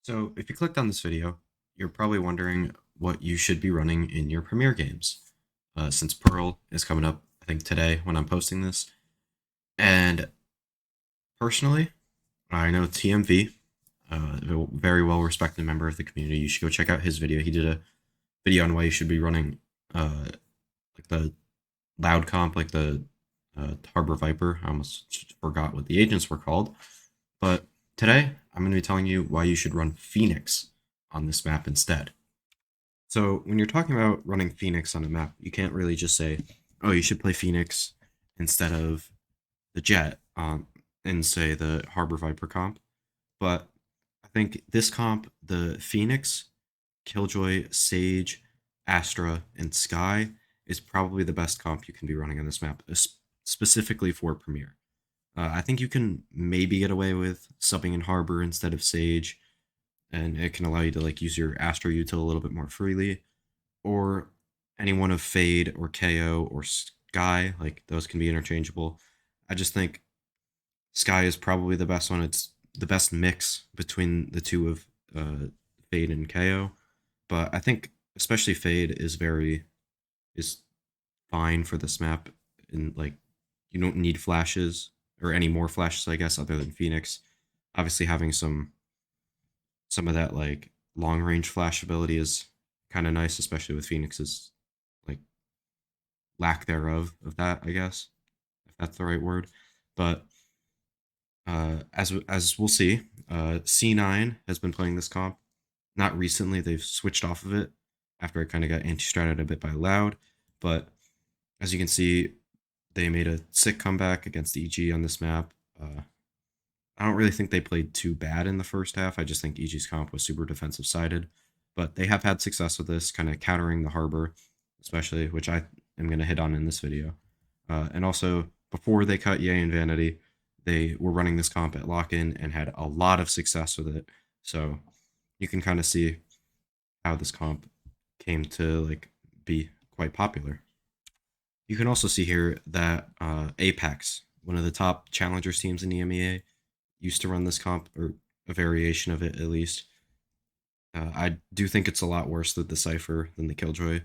So, if you clicked on this video, you're probably wondering what you should be running in your Premiere games. Since Pearl is coming up, I think today when I'm posting this. And personally, I know TMV, a very well respected member of the community. You should go check out his video. He did a video on why you should be running like the loud comp, like the Harbor Viper. I almost forgot what the agents were called. But today, I'm going to be telling you why you should run Phoenix on this map instead. So when you're talking about running Phoenix on a map, you can't really just say, "Oh, you should play Phoenix instead of the Jet," and say the Harbor Viper comp. But I think this comp, the Phoenix, Killjoy, Sage, Astra, and Sky, is probably the best comp you can be running on this map, specifically for Premiere. I think you can maybe get away with subbing in Harbor instead of Sage, and it can allow you to like use your Astra util a little bit more freely, or any one of Fade or KO or Sky. Like those can be interchangeable. I just think Sky is probably the best one. It's the best mix between the two of Fade and KO. But I think especially Fade is fine for this map. And like you don't need flashes or any more flashes, I guess, other than Phoenix. Obviously, having some of that like long range flash ability is kind of nice, especially with Phoenix's like lack thereof of that, I guess, if that's the right word. But as we'll see, C9 has been playing this comp. Not recently; they've switched off of it after it kind of got anti-stratted a bit by Loud. But as you can see, they made a sick comeback against EG on this map. I don't really think they played too bad in the first half. I just think EG's comp was super defensive sided. But they have had success with this, kind of countering the Harbor, especially, which I am going to hit on in this video. And also, before they cut Ye and Vanity, they were running this comp at lock-in and had a lot of success with it. So you can kind of see how this comp came to like be quite popular. You can also see here that Apex, one of the top challengers teams in EMEA, used to run this comp, or a variation of it at least. I do think it's a lot worse with the Cypher than the Killjoy,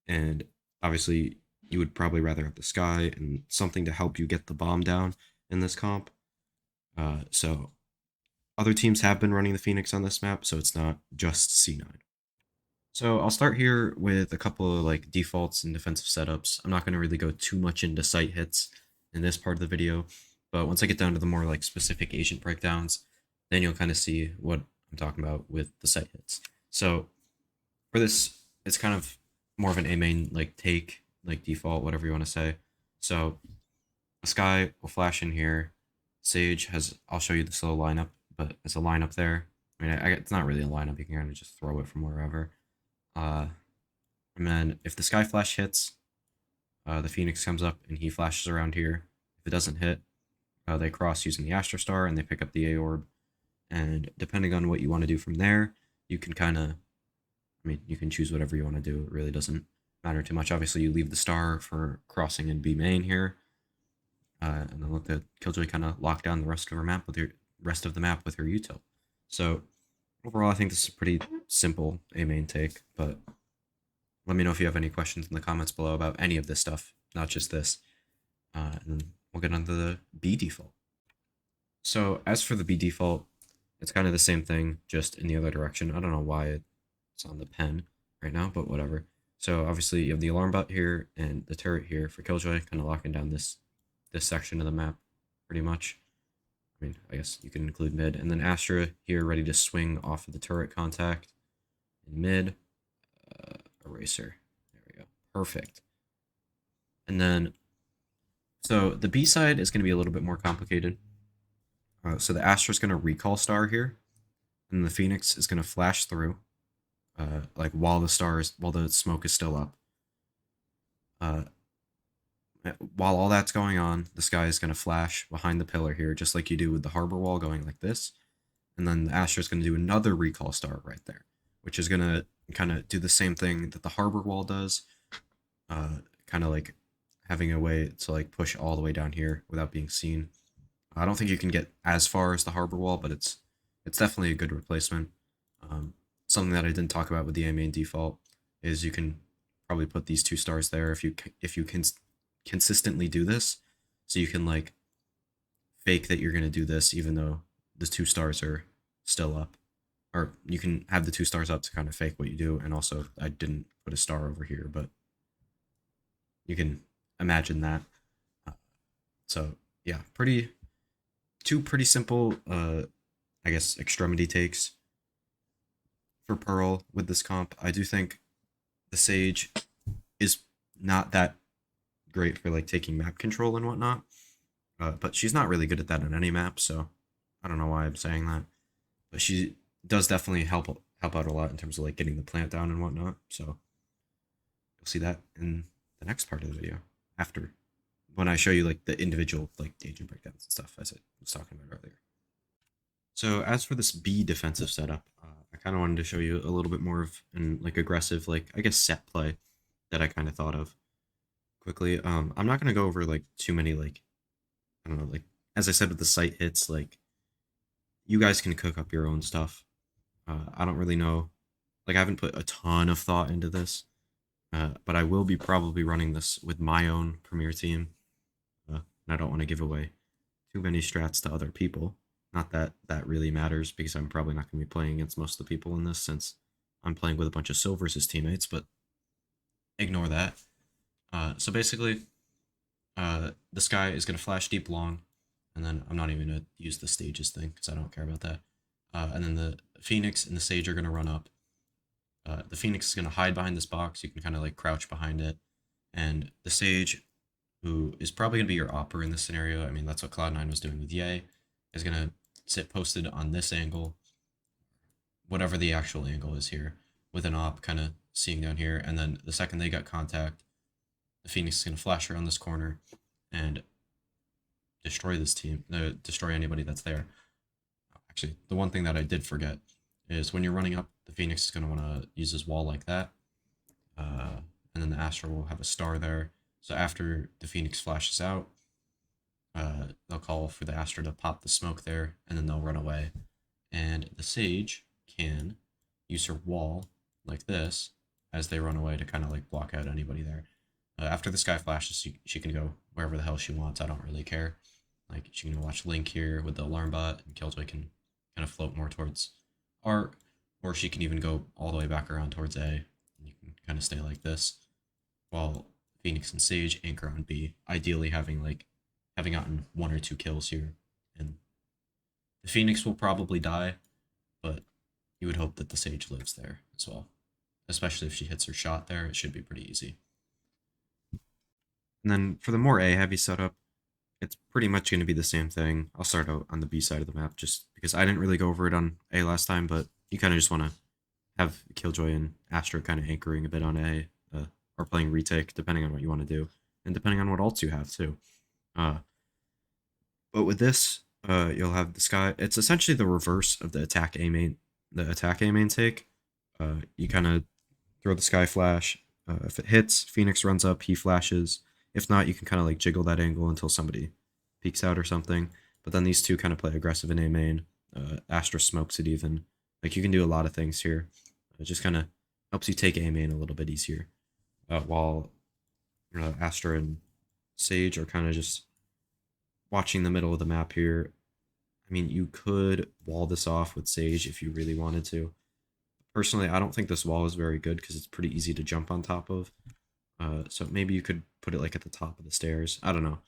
and obviously you would probably rather have the Sky and something to help you get the bomb down in this comp. So other teams have been running the Phoenix on this map, so it's not just C9. So I'll start here with a couple of like defaults and defensive setups. I'm not going to really go too much into site hits in this part of the video, but once I get down to the more like specific agent breakdowns, then you'll kind of see what I'm talking about with the site hits. So for this, it's kind of more of an A main like take, like default, whatever you want to say. So a Sky will flash in here. Sage has, I'll show you the slow lineup, but it's a lineup there. I mean, it's not really a lineup. You can kind of just throw it from wherever. And then if the Sky Flash hits, the Phoenix comes up and he flashes around here. If it doesn't hit, they cross using the Astro Star and they pick up the A Orb. And depending on what you want to do from there, you can kind of, I mean, you can choose whatever you want to do. It really doesn't matter too much. Obviously, you leave the star for crossing in B main here. And then let the Killjoy kind of lock down the rest of the map with her util. So overall, I think this is a pretty simple A main take, but let me know if you have any questions in the comments below about any of this stuff, not just this. And then we'll get on to the B default. So as for the B default, it's kind of the same thing, just in the other direction. I don't know why it's on the pen right now, but whatever. So obviously you have the alarm bot here and the turret here for Killjoy, kind of locking down this section of the map pretty much. I mean, I guess you can include mid. And then Astra here ready to swing off of the turret contact in mid. Eraser. There we go. Perfect. And then, so the B side is going to be a little bit more complicated. So the Astra is going to recall star here. And the Phoenix is going to flash through. Like while the smoke is still up. While all that's going on, the Sky is going to flash behind the pillar here, just like you do with the harbor wall going like this. And then the Astra is going to do another recall star right there, which is going to kind of do the same thing that the harbor wall does. Kind of like having a way to like push all the way down here without being seen. I don't think you can get as far as the harbor wall, but it's definitely a good replacement. Something that I didn't talk about with the A main default is you can probably put these 2 stars there if you can consistently do this. So you can like fake that you're gonna do this even though the 2 stars are still up, or you can have the 2 stars up to kind of fake what you do. And also, I didn't put a star over here, but you can imagine that. So yeah, two pretty simple, I guess, extremity takes for Pearl with this comp. I do think the Sage is not that great for like taking map control and whatnot, but she's not really good at that on any map. So I don't know why I'm saying that, but she does definitely help out a lot in terms of like getting the plant down and whatnot. So you'll see that in the next part of the video after when I show you like the individual like agent breakdowns and stuff as I was talking about earlier. So as for this B defensive setup, I kind of wanted to show you a little bit more of an like aggressive, like I guess set play that I kind of thought of quickly. I'm not gonna go over like too many like I don't know, like as I said with the site hits, like you guys can cook up your own stuff. I don't really know, like I haven't put a ton of thought into this, but I will be probably running this with my own Premier team, and I don't want to give away too many strats to other people. Not that that really matters because I'm probably not going to be playing against most of the people in this since I'm playing with a bunch of silvers as teammates, but ignore that. So basically, this guy is going to flash deep long, and then I'm not even going to use the stages thing because I don't care about that. And then the Phoenix and the Sage are going to run up. The Phoenix is going to hide behind this box. You can kind of like crouch behind it. And the Sage, who is probably going to be your opper in this scenario, I mean, that's what Cloud9 was doing with Ye, is going to sit posted on this angle, whatever the actual angle is here, with an op kind of seeing down here. And then the second they got contact, the Phoenix is going to flash around this corner and destroy this team, destroy anybody that's there. Actually, the one thing that I did forget is when you're running up, the Phoenix is going to want to use his wall like that. And then the Astra will have a star there. So after the Phoenix flashes out, they'll call for the Astra to pop the smoke there, and then they'll run away. And the Sage can use her wall like this as they run away to kind of like block out anybody there. After this guy flashes, she can go wherever the hell she wants. I don't really care. Like, she can watch Link here with the alarm bot, and Killjoy can kind of float more towards Art, or she can even go all the way back around towards A, and you can kind of stay like this, while Phoenix and Sage anchor on B, ideally having gotten 1 or 2 kills here. And the Phoenix will probably die, but you would hope that the Sage lives there as well. Especially if she hits her shot there, it should be pretty easy. And then for the more A heavy setup, it's pretty much going to be the same thing. I'll start out on the B side of the map just because I didn't really go over it on A last time, but you kind of just want to have Killjoy and Astra kind of anchoring a bit on A, or playing retake, depending on what you want to do, and depending on what ults you have too. But with this, you'll have this guy. It's essentially the reverse of the attack A main take. You kind of throw the sky flash. If it hits, Phoenix runs up, he flashes. If not, you can kind of like jiggle that angle until somebody peeks out or something. But then these two kind of play aggressive in A main. Astra smokes it even. Like, you can do a lot of things here. It just kind of helps you take A main a little bit easier. While Astra and Sage are kind of just watching the middle of the map here. I mean, you could wall this off with Sage if you really wanted to. Personally, I don't think this wall is very good because it's pretty easy to jump on top of. So maybe you could put it like at the top of the stairs. I don't know.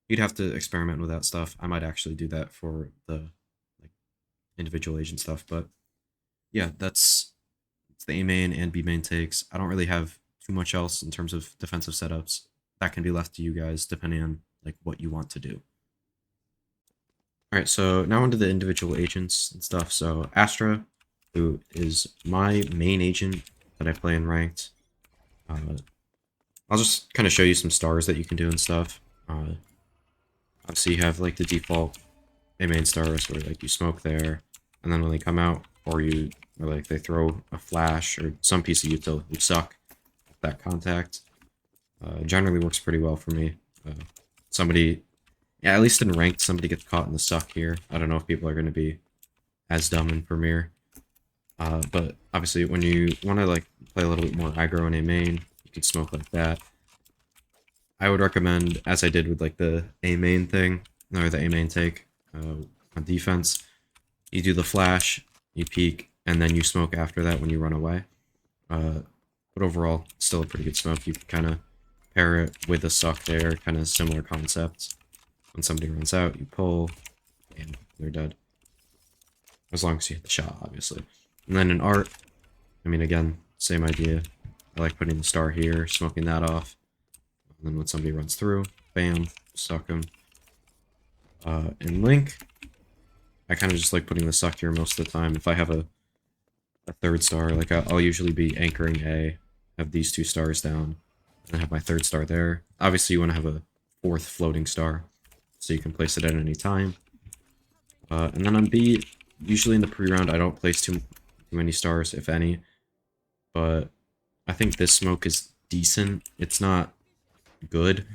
You'd have to experiment with that stuff. I might actually do that for the like individual agent stuff. But yeah, it's the A main and B main takes. I don't really have too much else in terms of defensive setups. That can be left to you guys depending on like what you want to do. All right, so now onto the individual agents and stuff. So Astra, who is my main agent that I play in ranked. I'll just kind of show you some stars that you can do and stuff. Obviously, you have like the default A main stars where like you smoke there, and then when they come out, or like they throw a flash or some piece of util, you suck that contact. Generally works pretty well for me. Somebody, yeah, at least in ranked, somebody gets caught in the suck here. I don't know if people are going to be as dumb in Premier. But obviously, when you want to like play a little bit more aggro in a main, you can smoke like that. I would recommend, as I did with like the A main thing, or the A main take on defense, you do the flash, you peek, and then you smoke after that when you run away. Uh, but overall, still a pretty good smoke. You can kind of pair it with a suck there, kind of similar concepts. When somebody runs out, you pull, and they're dead. As long as you hit the shot, obviously. And then in art, I mean, again, same idea. I like putting the star here, smoking that off. And then when somebody runs through, bam, suck them. In Link, I kind of just like putting the suck here most of the time. If I have a third star, like I'll usually be anchoring A, have these 2 stars down, and have my 3rd star there. Obviously, you want to have a 4th floating star, so you can place it at any time. And then on B, usually in the pre-round, I don't place too many stars, if any. But I think this smoke is decent. It's not good,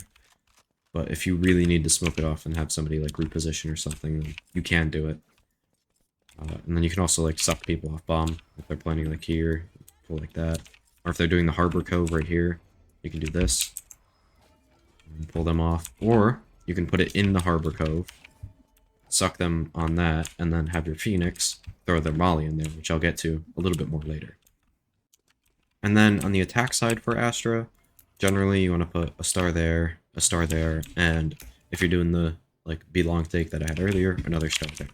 but if you really need to smoke it off and have somebody like reposition or something, then you can do it. And then you can also like suck people off bomb if they're planning like here, pull like that. Or if they're doing the harbor cove right here, you can do this. And pull them off. Or you can put it in the harbor cove, suck them on that, and then have your Phoenix throw their molly in there, which I'll get to a little bit more later. And then on the attack side for Astra, generally you want to put a star there, and if you're doing the like B long take that I had earlier, another star there.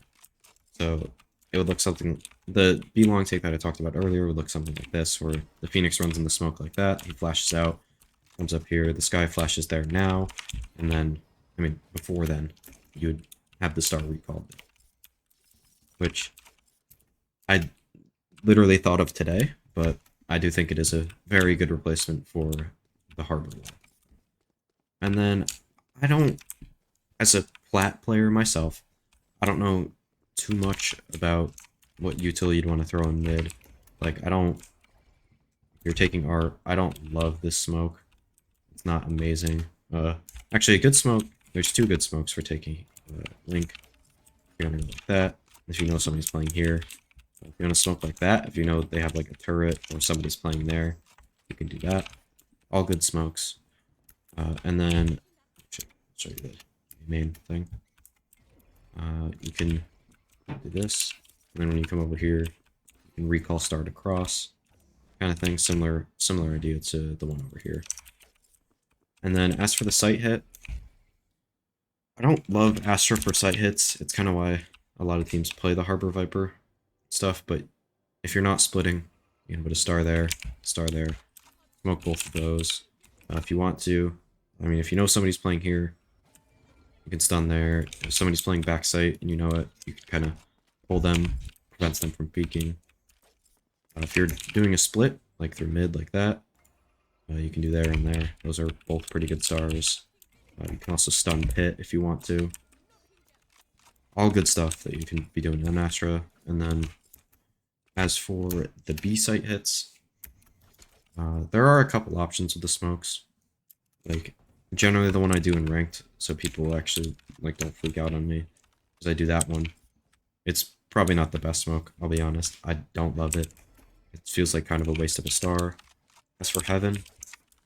So it would look something, the B long take that I talked about earlier would look something like this, where the Phoenix runs in the smoke like that, he flashes out, comes up here, the sky flashes there now, and then, I mean, before then, you would have the star recalled. Which I literally thought of today, but I do think it is a very good replacement for the harbor wall. And then, I don't, as a plat player myself, I don't know too much about what utility you'd want to throw in mid. Like, I don't, if you're taking art, I don't love this smoke. It's not amazing. Actually, a good smoke, there's 2 good smokes for taking Link. You're gonna go like that, if you know somebody's playing here. If you're gonna smoke like that, if you know they have like a turret or somebody's playing there, you can do that. All good smokes. And then, show you the main thing. You can do this, and then when you come over here, you can recall start across, kind of thing. Similar idea to the one over here. And then as for the sight hit, I don't love Astra for sight hits. It's kind of why a lot of teams play the Harbor Viper stuff, but if you're not splitting, you can put a star there, smoke both of those. If you want to, I mean, if you know somebody's playing here, you can stun there. If somebody's playing backside and you know it, you can kind of pull them, prevents them from peeking. If you're doing a split, like through mid like that, you can do there and there. Those are both pretty good stars. You can also stun pit if you want to. All good stuff that you can be doing in Astra. And then as for the B site hits, there are a couple options with the smokes. Like, generally the one I do in ranked, so people actually like don't freak out on me, because I do that one. It's probably not the best smoke, I'll be honest. I don't love it. It feels like kind of a waste of a star. As for Heaven,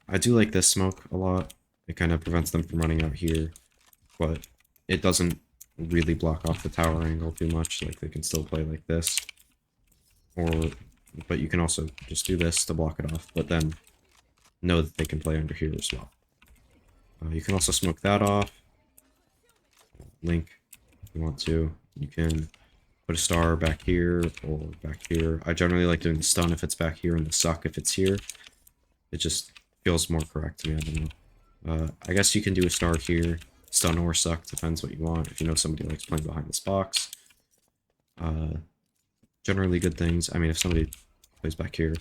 I do like this smoke a lot. It kind of prevents them from running out here, but it doesn't really block off the tower angle too much. Like, they can still play like this. But you can also just do this to block it off, but then know that they can play under here as well. You can also smoke that off. Link, if you want to. You can put a star back here or back here. I generally like doing the stun if it's back here and the suck if it's here. It just feels more correct to me, I don't know. I guess you can do a star here, stun or suck, depends what you want. If you know somebody likes playing behind this box. Generally good things. I mean, if somebody plays back here,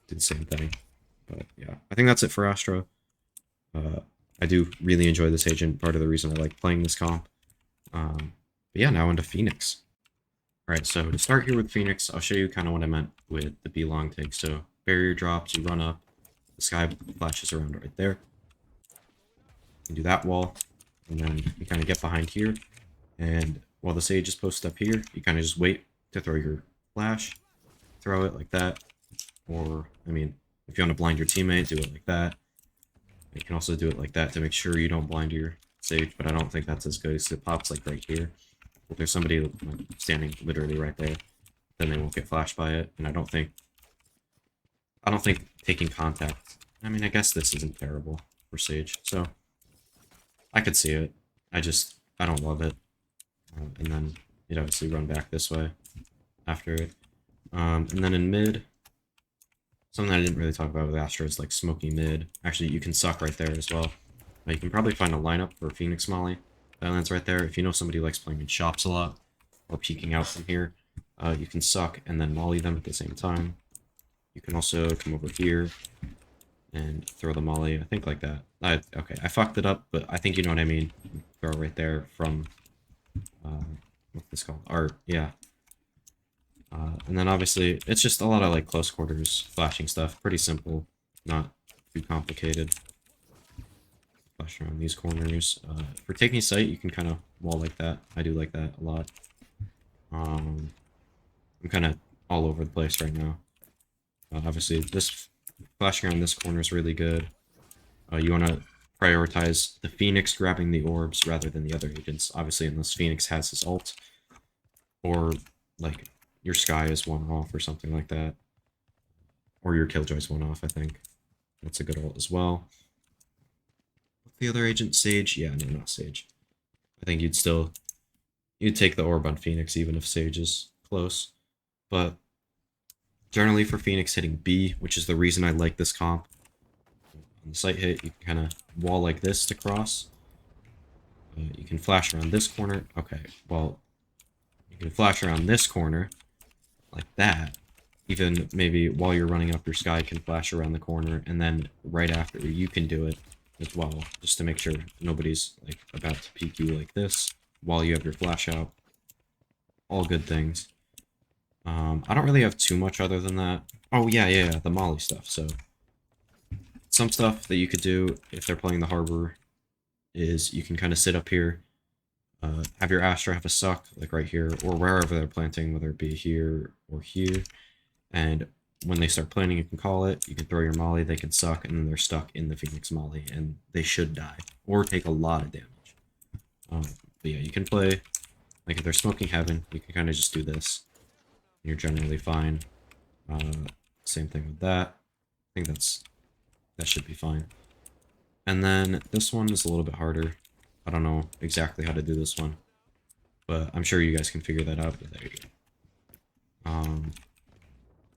do the same thing. But yeah, I think that's it for Astra. I do really enjoy this agent, part of the reason I like playing this comp. But yeah, now into Phoenix. Alright, so to start here with Phoenix, I'll show you kind of what I meant with the B long take. So barrier drops, you run up, the sky flashes around right there. You do that wall, and then you kind of get behind here, and while the sage is posted up here, you kind of just wait to throw your flash, throw it like that. Or, I mean, if you want to blind your teammate, do it like that. You can also do it like that to make sure you don't blind your Sage, but I don't think that's as good because it pops like right here. If there's somebody like, standing literally right there, then they won't get flashed by it. And I don't think taking contact. I mean, I guess this isn't terrible for Sage, so I could see it. I don't love it. And then you'd obviously run back this way after it. And then in mid, something I didn't really talk about with Astra is like smoky mid. Actually, you can suck right there as well. You can probably find a lineup for Phoenix Molly. That lands right there. If you know somebody likes playing in shops a lot, or peeking out from here, you can suck and then molly them at the same time. You can also come over here and throw the molly, I think like that. Okay, I fucked it up, but I think you know what I mean. Throw it right there from, what's this called? Art, yeah. And then obviously, it's just a lot of like close quarters flashing stuff. Pretty simple, not too complicated. Flash around these corners. For taking sight, you can kind of wall like that. I do like that a lot. I'm kind of all over the place right now. Obviously, this flashing around this corner is really good. You want to prioritize the Phoenix grabbing the orbs rather than the other agents. Obviously, unless Phoenix has his ult. Or, like, your Sky is one off or something like that. Or your Killjoy's one off, I think. That's a good ult as well. What's the other agent? Sage? Yeah, no, not Sage. I think you'd take the orb on Phoenix even if Sage is close. But generally for Phoenix hitting B, which is the reason I like this comp. On the sight hit, you can kind of wall like this to cross. You can flash around this corner. Okay, well, you can flash around this corner like that. Even maybe while you're running up your Sky, you can flash around the corner, and then right after you can do it as well, just to make sure nobody's like about to peek you like this while you have your flash out. All good things. I don't really have too much other than that. Oh yeah, the Molly stuff. So some stuff that you could do if they're playing the Harbor is you can kind of sit up here, have your Astra have a suck like right here or wherever they're planting, whether it be here or here, and when they start planting, you can call it, you can throw your Molly, they can suck, and then they're stuck in the Phoenix Molly, and they should die, or take a lot of damage. But yeah, you can play, like if they're smoking Heaven, you can kind of just do this. You're generally fine. Same thing with that. I think that should be fine. And then this one is a little bit harder. I don't know exactly how to do this one, but I'm sure you guys can figure that out. But there you go.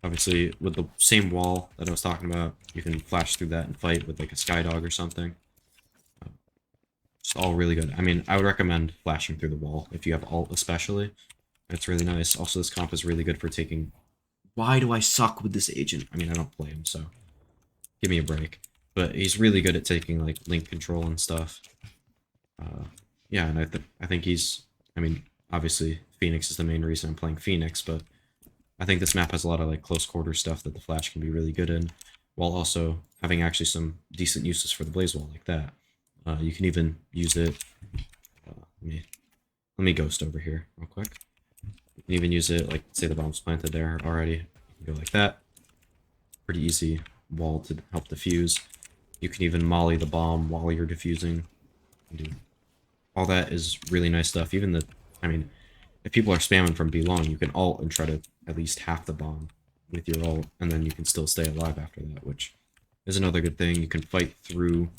Obviously, with the same wall that I was talking about, you can flash through that and fight with like a Skydog or something. It's all really good. I mean, I would recommend flashing through the wall if you have ult especially. It's really nice. Also, this comp is really good for taking... Why do I suck with this agent? I mean, I don't play him, so give me a break. But he's really good at taking like link control and stuff. Yeah, and I think he's... I mean, obviously, Phoenix is the main reason I'm playing Phoenix, but I think this map has a lot of like close quarter stuff that the Flash can be really good in, while also having actually some decent uses for the Blaze Wall like that. You can even use it. Let me ghost over here real quick. You can even use it like, say the bomb's planted there already. You can go like that. Pretty easy wall to help defuse. You can even molly the bomb while you're defusing. All that is really nice stuff. Even the, I mean, if people are spamming from B long, you can ult and try to at least half the bomb with your ult, and then you can still stay alive after that, which is another good thing. You can fight through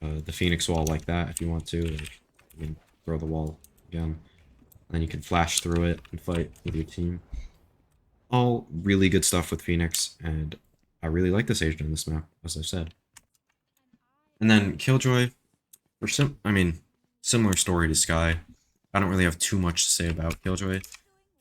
the Phoenix wall like that if you want to. Like, you can throw the wall again, and then you can flash through it and fight with your team. All really good stuff with Phoenix, and I really like this agent in this map, as I've said. And then Killjoy, similar story to Sky. I don't really have too much to say about Killjoy.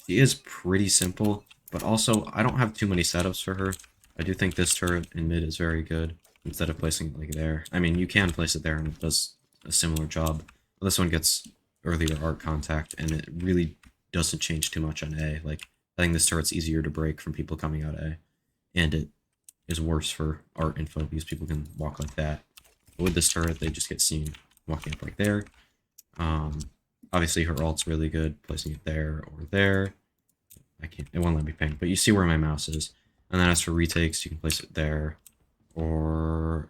She is pretty simple, but also I don't have too many setups for her. I do think this turret in mid is very good, instead of placing it like there. I mean, you can place it there and it does a similar job. But this one gets earlier art contact, and it really doesn't change too much on A. Like, I think this turret's easier to break from people coming out A, and it is worse for art info because people can walk like that. But with this turret, they just get seen walking up like there. Obviously, her ult's really good, placing it there or there. I can't, it won't let me ping, but you see where my mouse is. And then as for retakes, you can place it there, or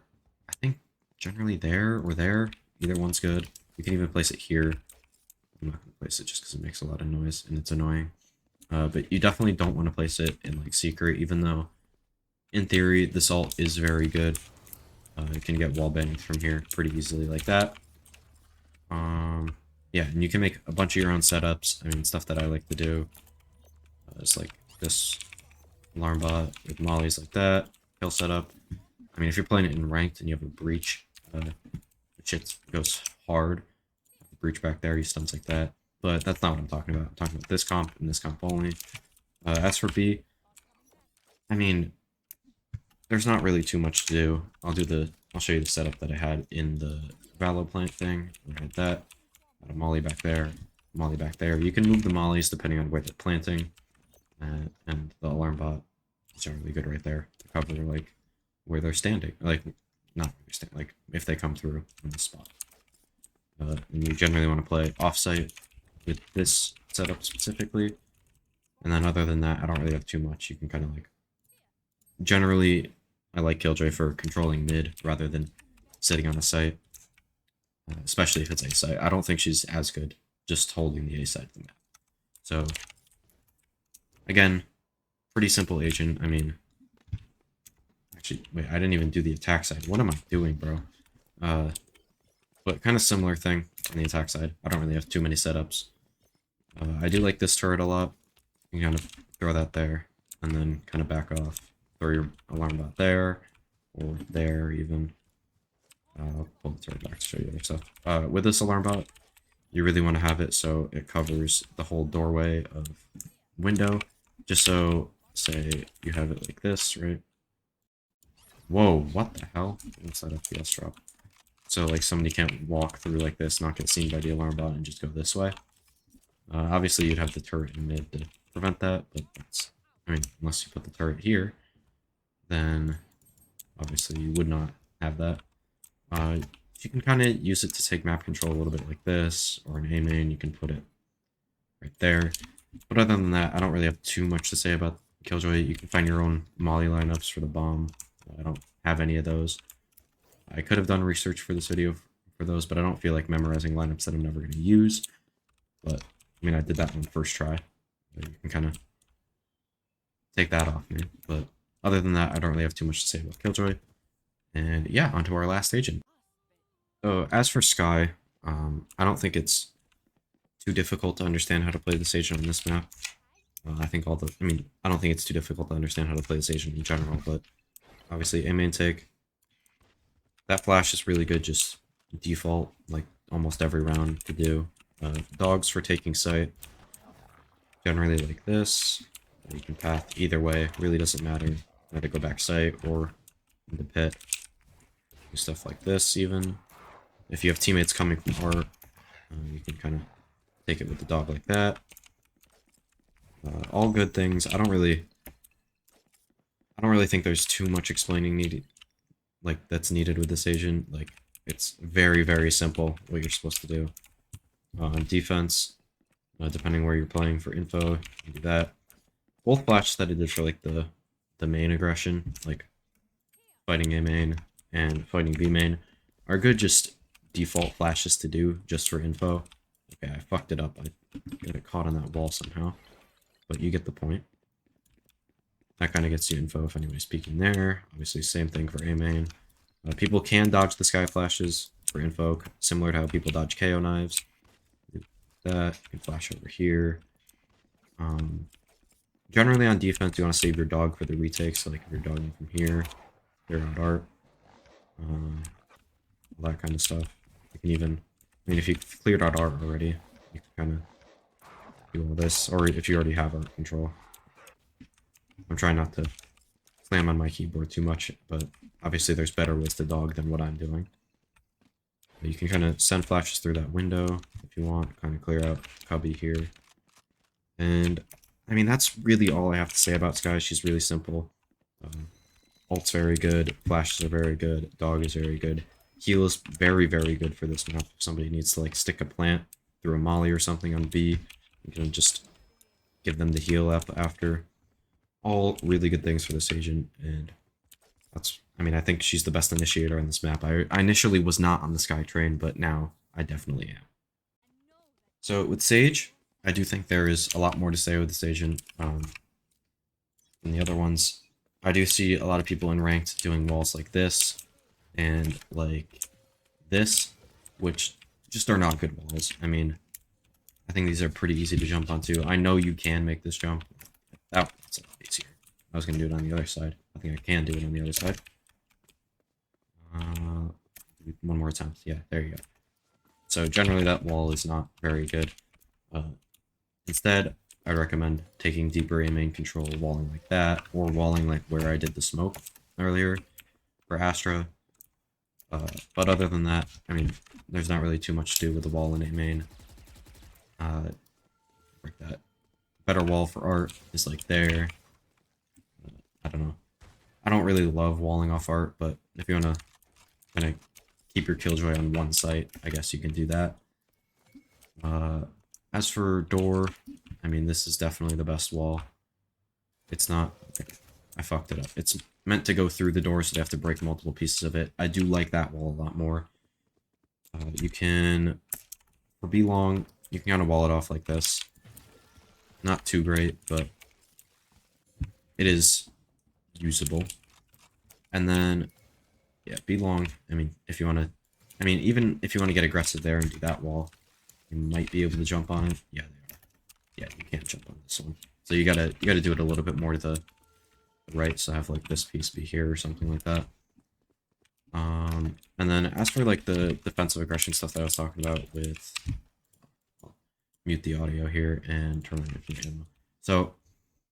I think generally there or there. Either one's good. You can even place it here. I'm not going to place it just because it makes a lot of noise and it's annoying. But you definitely don't want to place it in like secret, even though in theory this ult is very good. You can get wall banged from here pretty easily like that. Yeah, and you can make a bunch of your own setups. I mean, stuff that I like to do. Just like this alarm bot with mollies like that. Kill setup. I mean, if you're playing it in ranked and you have a breach, the shit goes hard. The breach back there, he stuns like that. But that's not what I'm talking about. I'm talking about this comp and this comp only. As for B, I mean, there's not really too much to do. I'll show you the setup that I had in the Valo plant thing. I had that. Got a molly back there. Molly back there. You can move the mollies depending on where they're planting. And the alarm bot is generally good right there to cover like where they're standing. Like, not where they're standing, like if they come through in the spot. And you generally want to play offsite with this setup specifically. And then other than that, I don't really have too much. You can kind of like... Generally, I like Killjoy for controlling mid rather than sitting on a site. Especially if it's A site. I don't think she's as good just holding the A side of the map. So, again, pretty simple agent. I mean... Actually, wait, I didn't even do the attack side. What am I doing, bro? But kind of similar thing on the attack side. I don't really have too many setups. I do like this turret a lot. You can kind of throw that there, and then kind of back off. Throw your alarm bot there, or there even. I'll pull the turret back to show you other stuff. With this alarm bot, you really want to have it so it covers the whole doorway of window. Just so, say, you have it like this, right? Whoa, what the hell? What's that FPS drop? So, like, somebody can't walk through like this, not get seen by the alarm bot, and just go this way. Obviously, you'd have the turret in mid to prevent that, but that's... I mean, unless you put the turret here, then obviously you would not have that. You can kind of use it to take map control a little bit like this, or an A main, you can put it right there. But other than that, I don't really have too much to say about Killjoy. You can find your own molly lineups for the bomb. I don't have any of those. I could have done research for this video for those, but I don't feel like memorizing lineups that I'm never going to use. But, I mean, I did that on the first try. So you can kind of take that off me. But other than that, I don't really have too much to say about Killjoy. And yeah, onto our last agent. So, as for Skye, I don't think it's too difficult to understand how to play this agent on this map. I don't think it's too difficult to understand how to play this agent in general, but obviously A main take. That flash is really good, just default, like almost every round to do. Dogs for taking sight. Generally like this. You can path either way, really doesn't matter. Either go back sight or in the pit. Do stuff like this even. If you have teammates coming from art, you can kind of take it with the dog like that. All good things. I don't really think there's too much explaining needed, like that's needed with this agent. Like it's very, very simple what you're supposed to do. Defense, depending where you're playing for info, you can do that. Both flashes that I did for like the main aggression, like fighting A main and fighting B main, are good just default flashes to do just for info. Okay, I fucked it up. I got it caught on that wall somehow, but you get the point. That kind of gets you info if anybody's peeking there. Obviously, same thing for A main. People can dodge the sky flashes for info, similar to how people dodge KO knives. That, you can flash over here. Generally on defense, you want to save your dog for the retake, so like if you're dogging from here, clear out art, all that kind of stuff. You can even, I mean, if you've cleared out art already, you can kind of do all this, or if you already have art control. I'm trying not to slam on my keyboard too much, but obviously there's better ways to dog than what I'm doing. But you can kind of send flashes through that window if you want, kind of clear out cubby here. And, I mean, that's really all I have to say about Skye. She's really simple. Ult's very good, flashes are very good, dog is very good. Heal is very, very good for this map. If somebody needs to, like, stick a plant through a molly or something on B, you can just give them the heal up after. All really good things for this agent, and that's, I mean, I think she's the best initiator on this map. I initially was not on the Sky Train, but now I definitely am. So with Sage, I do think there is a lot more to say with this agent than the other ones. I do see a lot of people in ranked doing walls like this and like this, which just are not good walls. I mean, I think these are pretty easy to jump onto. I know you can make this jump. That's a lot easier. I was going to do it on the other side. I think I can do it on the other side. One more attempt. Yeah, there you go. So generally that wall is not very good. Instead, I recommend taking deeper aiming control, walling like that, or walling like where I did the smoke earlier for Astra. But other than that, I mean, there's not really too much to do with the wall in A main. Like that. Better wall for art is like there. I don't know. I don't really love walling off art, but if you want to kind of keep your killjoy on one site, I guess you can do that. As for door, I mean, this is definitely the best wall. It's not... I fucked it up. It's meant to go through the door, so they have to break multiple pieces of it. I do like that wall a lot more. You can... For B-long, you can kind of wall it off like this. Not too great, but it is usable. And then, yeah, B-long, I mean, if you want to... I mean, even if you want to get aggressive there and do that wall, you might be able to jump on it. Yeah, they are. Yeah, you can't jump on this one. So you gotta do it a little bit more to the right, so have like this piece be here or something like that. And then as for like the defensive aggression stuff that I was talking about with, I'll mute the audio here and turn on your camera. So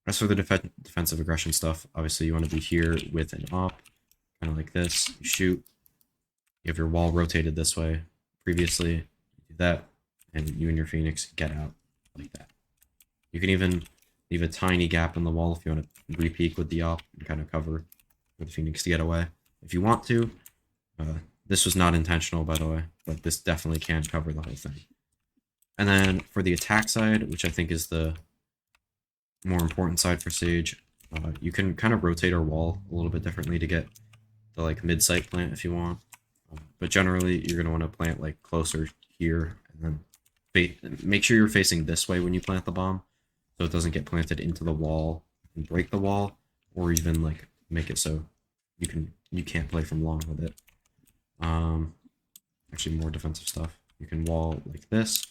as for the defensive aggression stuff, obviously you want to be here with an op, kind of like this. You shoot. You have your wall rotated this way. Previously, you do that, and you and your Phoenix get out like that. You can even leave a tiny gap in the wall if you want to re-peek with the op and kind of cover for the Phoenix to get away. If you want to, this was not intentional, by the way, but this definitely can cover the whole thing. And then for the attack side, which I think is the more important side for Sage, you can kind of rotate our wall a little bit differently to get the like mid-site plant if you want. But generally, you're going to want to plant like closer here, and then make sure you're facing this way when you plant the bomb, so it doesn't get planted into the wall and break the wall, or even like make it so you can't play from long with it. Actually, more defensive stuff. You can wall like this,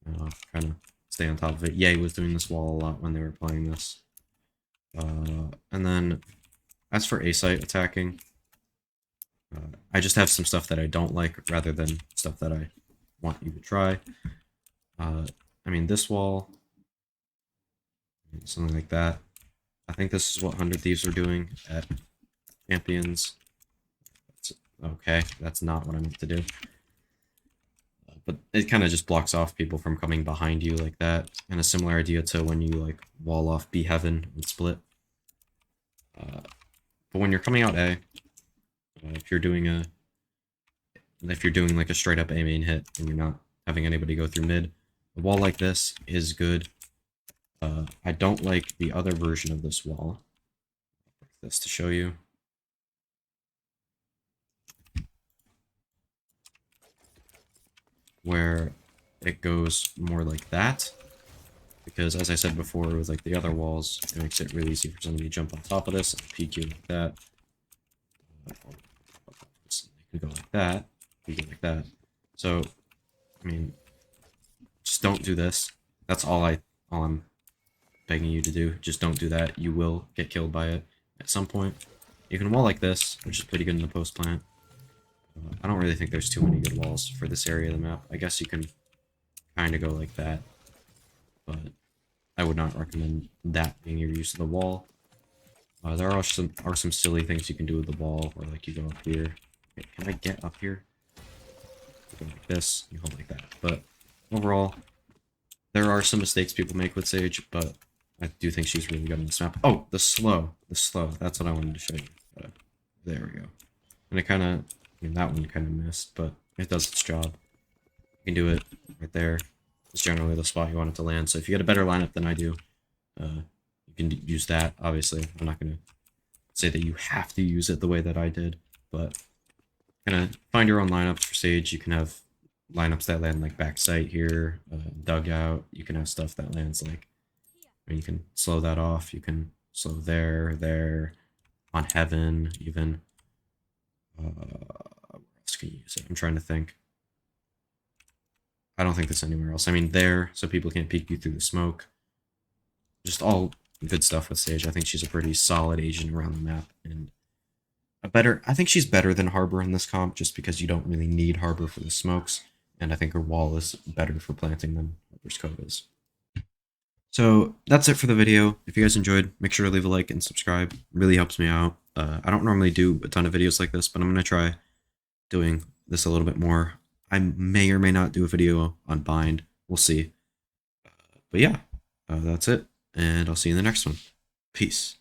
kind of stay on top of it. Ye was doing this wall a lot when they were playing this. And then as for A site attacking, I just have some stuff that I don't like rather than stuff that I want you to try. I mean, this wall, something like that. I think this is what 100 Thieves are doing at Champions. Okay, that's not what I meant to do. But it kind of just blocks off people from coming behind you like that. And a similar idea to when you like wall off B Heaven and split. But when you're coming out A, if you're doing like a straight up A main hit and you're not having anybody go through mid, a wall like this is good. I don't like the other version of this wall. Like this to show you. Where it goes more like that. Because as I said before, with like the other walls, it makes it really easy for somebody to jump on top of this and peek you like that. They can go like that, peek you like that. So, I mean, just don't do this. That's all I'm begging you to do. Just don't do that. You will get killed by it at some point. You can wall like this, which is pretty good in the post plant. I don't really think there's too many good walls for this area of the map. I guess you can kind of go like that, but I would not recommend that being your use of the wall. There are some silly things you can do with the wall, where like you go up here. Okay, can I get up here? You go like this, you hold like that. But overall, there are some mistakes people make with Sage, but I do think she's really good on this map. Oh, the slow. That's what I wanted to show you. There we go. And it kind of, I mean, that one kind of missed, but it does its job. You can do it right there. is generally the spot you want it to land. So if you get a better lineup than I do, you can use that. Obviously, I'm not going to say that you have to use it the way that I did, but kind of find your own lineups for Sage. You can have lineups that land like backside here, dugout. You can have stuff that lands like, I mean, you can slow that off. You can slow there, on heaven, even. Where else can you use it? I'm trying to think. I don't think there's anywhere else. I mean, there, so people can't peek you through the smoke. Just all good stuff with Sage. I think she's a pretty solid agent around the map, and I think she's better than Harbor in this comp, just because you don't really need Harbor for the smokes, and I think her wall is better for planting than Harbor's Cove is. So that's it for the video. If you guys enjoyed, make sure to leave a like and subscribe. It really helps me out. I don't normally do a ton of videos like this, but I'm going to try doing this a little bit more. I may or may not do a video on Bind. We'll see. But yeah, that's it, and I'll see you in the next one. Peace.